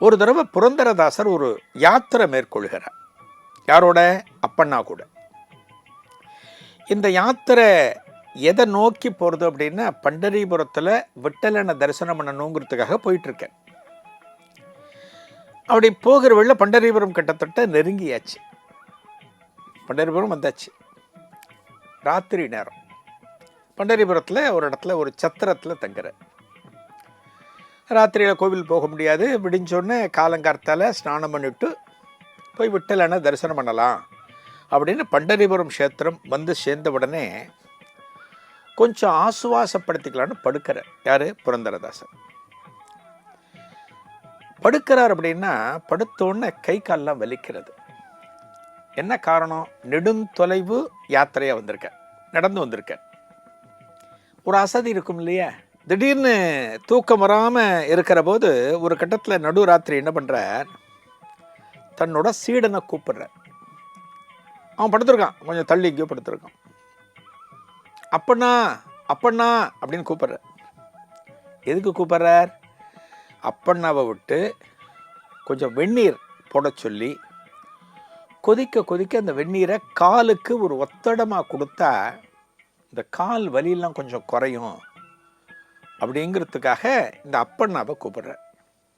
ஒரு தடவை புரந்தரதாசர் ஒரு யாத்திரை மேற்கொள்கிறார். யாரோட? அப்பண்ணா கூட. இந்த யாத்திரை எதை நோக்கி போகிறது அப்படின்னா, பண்டரிபுரத்தில் விட்டலனை தரிசனம் பண்ணணுங்கிறதுக்காக போயிட்டுருக்கேன். அப்படி போகிற வழியில் பண்டரிபுரம் கிட்டத்தட்ட நெருங்கியாச்சு. பண்டரிபுரம் வந்தாச்சு. ராத்திரி நேரம். பண்டரிபுரத்தில் ஒரு இடத்துல ஒரு சத்திரத்தில் தங்குற. ராத்திரியில் கோவில் போக முடியாது. விடிஞ்சோடனே காலங்கார்த்தால் ஸ்நானம் பண்ணிவிட்டு போய் விட்டலனை தரிசனம் பண்ணலாம் அப்படின்னு பண்டரிபுரம் க்ஷேத்திரம் வந்து சேர்ந்த உடனே கொஞ்சம் ஆசுவாசப்படுத்திக்கலான்னு படுக்கிறார். யார்? புரந்தரதாசர். படுக்கிறார் அப்படின்னா படுத்தோடனே கை காலெலாம் வலிக்கிறது. என்ன காரணம்? நெடுந்தொலைவு யாத்திரையாக வந்திருக்க, நடந்து வந்திருக்க. ஒரு அசதி இருக்கும் இல்லையா? திடீர்னு தூக்கம் வராமல் இருக்கிற போது ஒரு கட்டத்தில் நடுராத்திரி என்ன பண்ணுறார், தன்னோட சீடனை கூப்பிடுறார். அவன் படுத்துருக்கான், கொஞ்சம் தள்ளி எங்கேயோ படுத்துருக்கான். அப்பண்ணா அப்பண்ணா அப்படின்னு கூப்பிட்றார். எதுக்கு கூப்பிட்றார்? அப்பண்ணாவை விட்டு கொஞ்சம் வெந்நீர் போட சொல்லி கொதிக்க கொதிக்க அந்த வெந்நீரை காலுக்கு ஒரு ஒத்தடமாக கொடுத்தா இந்த கால் வலியெல்லாம் கொஞ்சம் குறையும் அப்படிங்கிறதுக்காக இந்த அப்பண்ணாவை கூப்பிட்றார்.